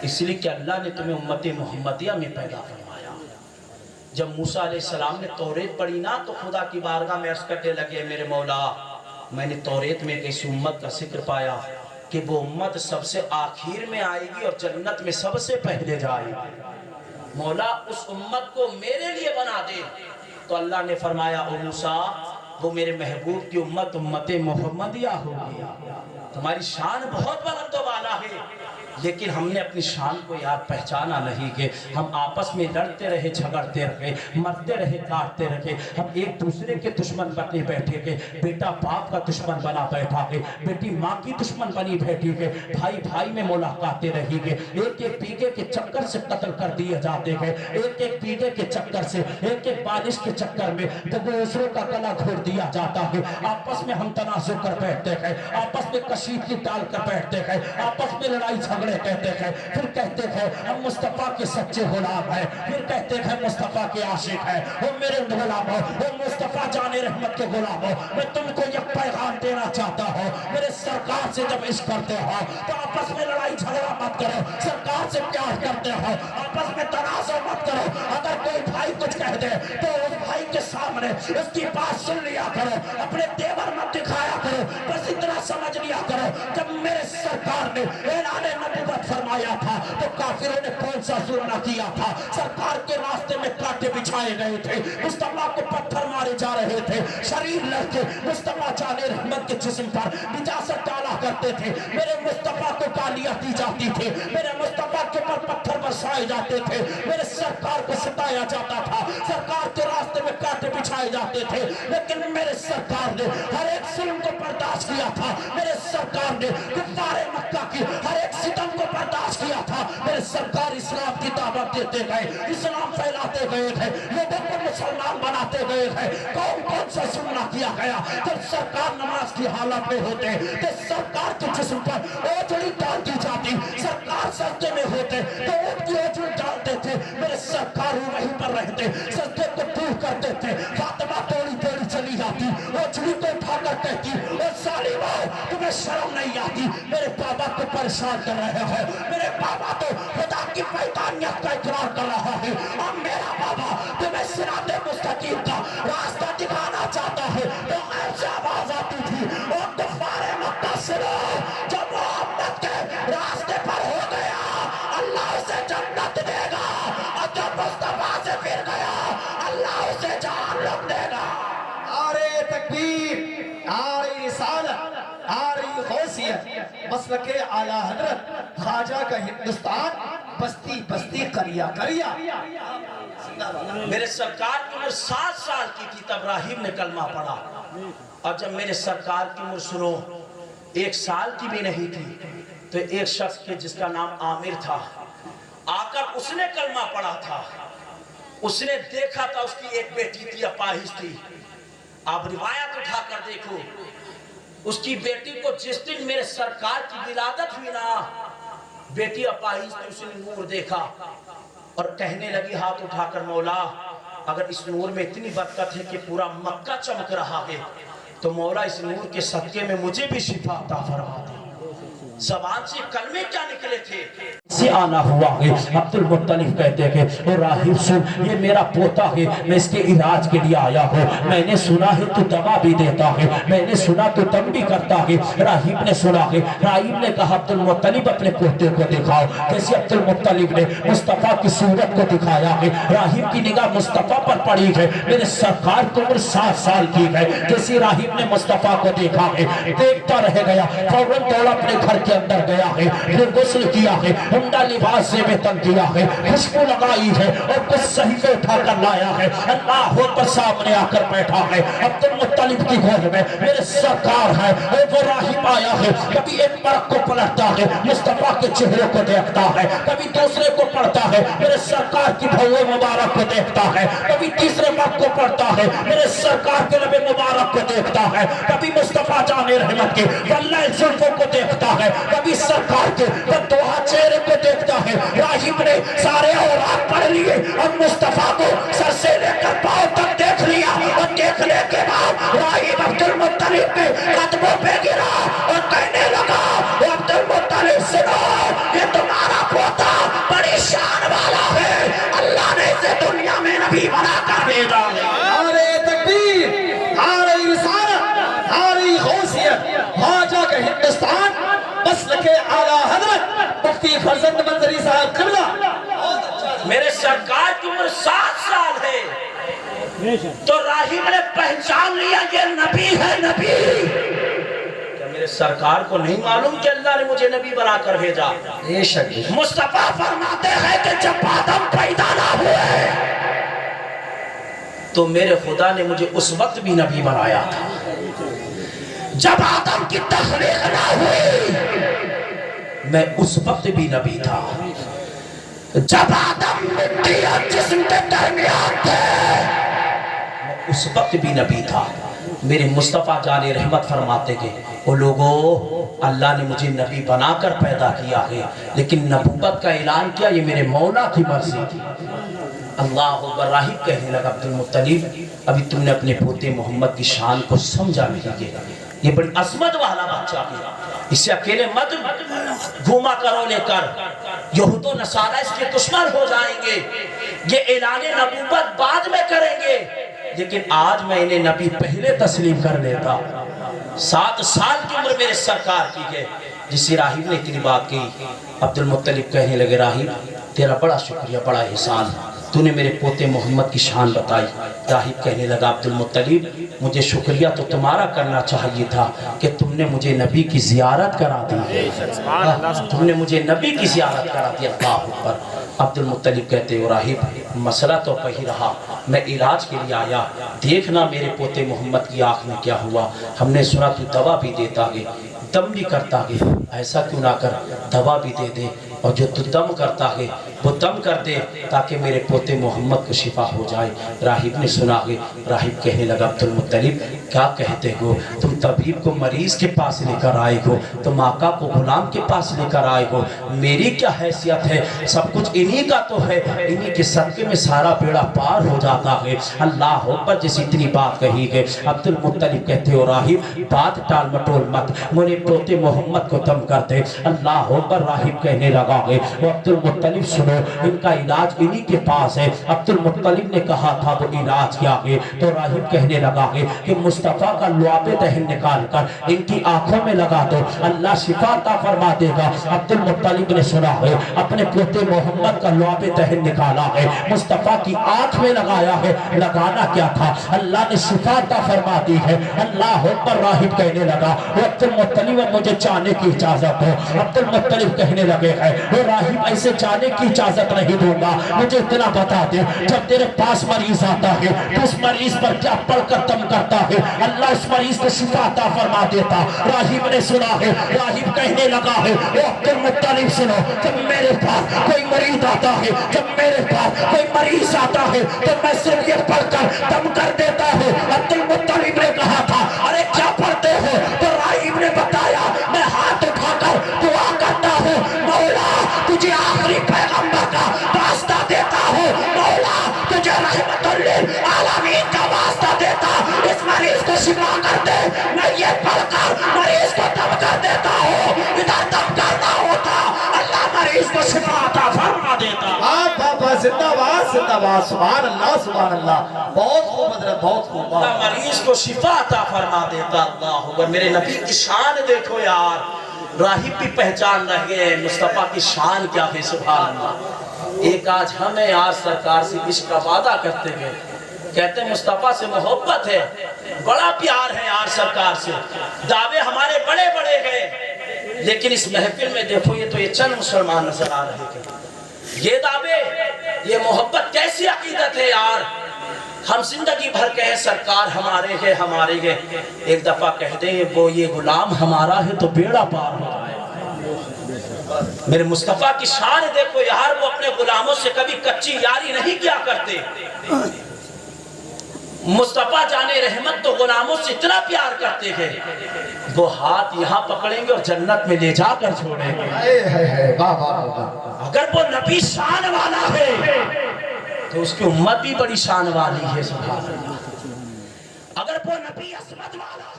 اس لیے کہ اللہ نے تمہیں امت محمدیہ میں پیدا فرمایا۔ جب موسیٰ علیہ السلام نے توریت پڑھی نا تو خدا کی بارگاہ میں عرض کرنے لگے میرے مولا میں نے توریت میں ایک امت کا ذکر پایا کہ وہ امت سب سے آخر میں آئے گی اور جنت میں سب سے پہلے جائے گی، مولا اس امت کو میرے لیے بنا دے۔ تو اللہ نے فرمایا او موسیٰ وہ میرے محبوب کی امت امت محمدیہ ہوگی۔ تمہاری شان بہت بلند و بالا ہے، لیکن ہم نے اپنی شان کو یاد پہچانا نہیں کہ ہم آپس میں لڑتے رہے، جھگڑتے رہے، مرتے رہے، کاٹتے رہے، ہم ایک دوسرے کے دشمن بنے بیٹھے گئے، بیٹا باپ کا دشمن بنا بیٹھا ہے، بیٹی ماں کی دشمن بنی بیٹھی ہے، بھائی بھائی میں ملاقاتیں رہی گئے، ایک ایک بیگے کے چکر سے قتل کر دیے جاتے گئے، ایک ایک بیگے کے چکر سے، ایک ایک بارش کے چکر میں دوسروں کا گلا گھوڑ دیا جاتا ہے، آپس میں ہم تنازع کر بیٹھتے ہیں، آپس میں کشیدگی ڈال کر بیٹھتے ہیں، آپس میں لڑائی جھگڑے کہتے ہیں، پھر کہتے ہیں ہم مصطفیٰ کے سچے غلام ہیں، پھر کہتے ہیں مصطفیٰ کے عاشق ہیں، وہ میرے غلام ہو، وہ مصطفیٰ جان رحمت کے غلام ہو۔ میں تم کو یہ پیغام دینا چاہتا ہوں میرے سرکار سے جب عشق کرتے ہو تو آپس میں لڑائی جھگڑا مت کرو، سرکار سے پیار کرتے ہو آپس میں تنازع مت کرو۔ اگر کوئی بھائی کچھ کہہ دے تو اس بھائی کے سامنے اس کی بات سن لیا کرو، اپنے تیور مت دکھایا کرو، بس اتنا سمجھ لیا کرو جب میرے سرکار نے اعلان نبوت فرمایا تھا تو کافروں نے کون سا ظلم نہ کیا تھا؟ سرکار کے راستے میں کانٹے بچھائے گئے تھے، مصطفیٰ کو پتھر مارے جا رہے تھے، شریر لڑکے مصطفیٰ جان رحمت کے جسم پر نجاست ڈالا کرتے تھے، میرے مصطفیٰ کو گالیاں دی جاتی تھی، میرے مصطفیٰ کے پر پتھر برسائے جاتے تھے، میرے سرکار کو ستایا جاتا تھا، سرکار کے راستے میں کانٹے بچھائے جاتے تھے، لیکن میرے سرکار نے ہر ایک ظلم کو برداشت کیا تھا، میرے سرکار نے کفار مکہ کی ہر ایک ستم کو برداشت کیا تھا، میرے سرکار اسلام کی دعوت دیتے گئے، اسلام پھیلاتے گئے ہیں، لوگوں کو مسلمان بناتے گئے ہیں۔ کون کون سا ظلم کیا گیا؟ جب سرکار نماز کی حالت میں ہوتے تو سرکار کے جسم پر اوجڑی ڈال دی جاتی، سرکار سجدے میں ہوتے تو اونٹ کی اوجڑی ڈالتے تھے، میرے سرکار وہیں پر رہتے، سجدے کو دور کرتے تھے، فاطمہ دوڑی دوڑی چلی جاتی، اوجڑی کو اٹھا کر کہتی او ظالمو تمہیں شرم نہیں آتی، میرے بابا کو پریشان کر رہے ہو، میرے بابا تو خدا کی وحدانیت کا اقرار کر رہا ہے، اور میرا بابا تمہیں صراط مستقیم کا راستہ دکھانا چاہتا ہے۔ تو ایسے آواز آتی تھی او کفار مکہ سنو، جب محمد کے راستے پر ہو گیا اللہ اسے جنت دے گا، اور جب مصطفیٰ سے پھر گیا اللہ اسے جہنم دے گا۔ نعرہ تکبیر، نعرہ رسالت، نعرہ غوثیت، مسلک اعلیٰ حضرت خواجہ کا ہندوستان بستی بستی کریا کریا۔ میرے سرکار کی عمر 7 سال کی تھی تب راہب نے کلمہ پڑھا، اور جب میرے سرکار کی عمر سنو 1 سال کی بھی نہیں تھی تو ایک شخص کے جس کا نام عامر تھا آ کر اس نے کلمہ پڑھا تھا، اس نے دیکھا تھا اس کی ایک بیٹی تھی اپاہج تھی، آپ روایت اٹھا کر دیکھو اس کی بیٹی کو جس دن میرے سرکار کی ولادت ہوئی نا بیٹی اپاہج تھی، اس نے نور دیکھا اور کہنے لگی ہاتھ اٹھا کر مولا اگر اس نور میں اتنی برکت ہے کہ پورا مکہ چمک رہا ہے تو مولا اس نور کے صدقے میں مجھے بھی شفا عطا فرما دے۔ زبان سے کلمے کیا نکلے تھے سے آنا ہوا ہے۔ عبد المطلب کہتے ہیں کہ راہب سن یہ میرا پوتا ہے، میں اس کے علاج کے لیے آیا ہوں، میں نے سنا ہے تو دوا بھی دیتا ہے، میں نے سنا تو دم بھی کرتا ہے۔ راہب نے سنا ہے، راہب نے کہا عبد المطلب اپنے پوتے کو دکھاؤ، جیسے عبد المطلب نے مصطفیٰ کی صورت کو دکھایا ہے، راہب کی نگاہ مصطفیٰ پر پڑی ہے، میرے سرکار کو عمر 7 سال کی ہے، جیسے راہب نے مصطفیٰ کو دیکھا ہے دیکھتا رہ گیا، فوراً دوڑا اپنے گھر کے اندر گیا ہے، پھر غسل کیا ہے، عمدہ لباس سے بہتن کیا ہے، خوشبو لگائی ہے اور کچھ صحیفے اٹھا کر لایا ہے، اللہ پر سامنے آ کر بیٹھا ہے، عبد المطلب کی گود میں میرے سرکار ہے، اور وہ راہب آیا ہے، کبھی ایک برق کو پلٹتا ہے مصطفیٰ کے چہرے کو دیکھتا ہے، کبھی دوسرے کو پڑھتا ہے میرے سرکار کی بھوے مبارک کو دیکھتا ہے، کبھی تیسرے برق کو پڑھتا ہے میرے سرکار کے لب مبارک کو دیکھتا ہے، کبھی مصطفیٰ جان رحمت کے واللہ زلفوں کو دیکھتا ہے، کبھی سرکار کے بددعا چہرے کو دیکھتا ہے۔ راہب نے سارے اوراق پڑھ لیے اور مصطفیٰ کو سر سے لے کر پاؤں تک دیکھ لیا، اور دیکھنے کے بعد راہب عبد المطلب کے قدموں پہ گرا اور کہنے لگا عبد المطلب سنو یہ تمہارا پوتا تو راہب نے پہچان لیا یہ نبی ہے نبی۔ کیا میرے سرکار کو نہیں معلوم کہ اللہ نے مجھے نبی بنا کر بھیجا؟ بے شک مصطفیٰ فرماتے ہیں کہ جب آدم پیدا نہ ہوئے تو میرے خدا نے مجھے اس وقت بھی نبی بنایا تھا۔ جب آدم کی تخلیق نہ ہوئی میں اس وقت بھی نبی تھا۔ جب آدم مٹی اور جسم کے درمیان تھے میں اس وقت بھی نبی تھا۔ میرے مصطفیٰ جان رحمت فرماتے کہ وہ لوگوں اللہ نے مجھے نبی بنا کر پیدا کیا ہے، لیکن نبوت کا اعلان کیا یہ میرے مولا کی مرضی تھی۔ اللہ اکبر۔ راہب کہنے لگا عبد المطلب ابھی تم نے اپنے پوتے محمد کی شان کو سمجھا نہیں کہ یہ بڑی عظمت والا بچہ ہے، اسے اکیلے مت گھوما کرو لے کر، یہود و نصارہ اس کے دشمن ہو جائیں گے، یہ اعلان نبوت بعد میں کریں گے، لیکن آج میں انہیں نبی پہلے تسلیم کر لیتا۔ 7 سال کی عمر میرے سرکار کی ہے۔ جسی راہب نے اتنی بات کی، عبد المطلب کہنے لگے راہب تیرا بڑا شکریہ، بڑا احسان، تو نے میرے پوتے محمد کی شان بتائی۔ راہب کہنے لگا عبد المطلب مجھے شکریہ تو تمہارا کرنا چاہیے تھا کہ تم نے مجھے نبی کی زیارت کرا دی، تم نے مجھے نبی کی زیارت کرا دی۔ اللہ اکبر۔ عبد المطلب کہتے ہو راہب مسئلہ تو کہی رہا، میں علاج کے لیے آیا، دیکھنا میرے پوتے محمد کی آنکھ میں کیا ہوا، ہم نے سنا تو دوا بھی دیتا ہے، دم بھی کرتا ہے، ایسا کیوں نہ کر دوا بھی دے دے، اور جو تو دم کرتا ہے وہ دم کر دے تاکہ میرے پوتے محمد کو شفا ہو جائے۔ راہب نے سنا ہے، راہب کہنے لگا عبد المطلب کیا کہتے ہو، تم طبیب کو مریض کے پاس لے کر آئے ہو، تم آقا کو غلام کے پاس لے کر آئے ہو، میری کیا حیثیت ہے، سب کچھ انہی کا تو ہے، انہی کے صدقے میں سارا بیڑا پار ہو جاتا ہے۔ اللہ اکبر۔ جس اتنی بات کہی ہے عبد المطلب کہتے ہو راہب بات ٹال مٹول مت، میرے پوتے محمد کو دم کر دے۔ اللہ اکبر۔ راہب کہنے لگا ہے وہ عبد المطلب سنو ان کا علاج انہی کے پاس ہے۔ عبد المطلب نے کہا تھا وہ علاج کیا ہے، تو راہب کہنے لگا ہے کہ مصطفیٰ کا لعاب دہن نکال کر ان کی آنکھوں میں لگا دو، اللہ شفا عطا فرما دے گا۔ عبد المطلب نے سنا ہے اپنے پوتے محمد کا لعاب دہن نکالا ہے، مصطفیٰ کی آنکھ میں لگایا ہے، لگانا کیا تھا، اللہ نے شفا عطا فرما دی ہے۔ اللہ اکبر۔ راہب کہنے لگا وہ عبد المطلب مجھے جانے کی اجازت ہو۔ عبد المطلب کہنے لگے ہے وہ راہب ایسے جانے کی اجازت نہیں دوں گا، مجھے اتنا بتا دے جب تیرے پاس مریض آتا ہے تو اس مریض پر کیا پڑھ کر دم کرتا ہے، اللہ اس مریض کو شفا عطا فرما دیتا۔ راہب نے سنا ہے، راہب کہنے لگا ہے وہ عبد المطلب سنو جب میرے پاس کوئی مریض آتا ہے، جب میرے پاس کوئی مریض آتا ہے تو میں صرف یہ پڑھ کر دم کر دیتا ہوں۔ عبد المطلب نے کہا تھا ارے کیا پڑھتے ہو، تو راہب نے بتایا میں ہاتھ اٹھا کر دعا کرتا ہوں مولا تجھے آخری پیغمبر کا واسطہ دیتا ہوں، مولا تجھے رحمت للعالمین کا واسطہ دیتا، اس مریض کو شفا کر دے۔ میں یہ پڑھ کر مریض کو دم کر دیتا ہوں، ادھر دم کرنا ہوتا اللہ مریض کو شفا عطا فرما دیتا۔ آپ بابا زندہ باد زندہ باد، سبحان اللہ سبحان اللہ، بہت خوب حضرت بہت خوب۔ اللہ مریض کو شفا عطا فرما دیتا۔ اللہ اکبر۔ میرے نبی کی شان دیکھو یار، راہب بھی پہچان رہے ہیں مصطفیٰ کی شان کیا ہے۔ سبحان اللہ۔ ایک آج ہمیں آج سرکار سے عشق کا وعدہ کرتے ہیں، کہتے ہیں مصطفیٰ سے محبت ہے، بڑا پیار ہے یار سرکار سے، دعوے ہمارے بڑے بڑے ہیں، لیکن اس محفل میں دیکھو یہ تو یہ چند مسلمان نظر آ رہے ہیں، یہ دعوے یہ محبت کیسی عقیدت ہے یار۔ ہم زندگی بھر کہیں سرکار ہمارے ہے ہمارے ہے، ایک دفعہ کہہ دیں وہ یہ غلام ہمارا ہے تو بیڑا پار ہو جائے۔ میرے مصطفیٰ کی شان دیکھو یار، وہ اپنے غلاموں سے کبھی کچی یاری نہیں کیا کرتے۔ مصطفیٰ جانے رحمت تو غلاموں سے اتنا پیار کرتے ہیں، وہ ہاتھ یہاں پکڑیں گے اور جنت میں لے جا کر چھوڑیں گے۔ اگر وہ نبی شان والا ہے تو اس کی امت بھی بڑی شان والی ہے۔ سبحان اللہ۔ اگر وہ نبی عصمت والا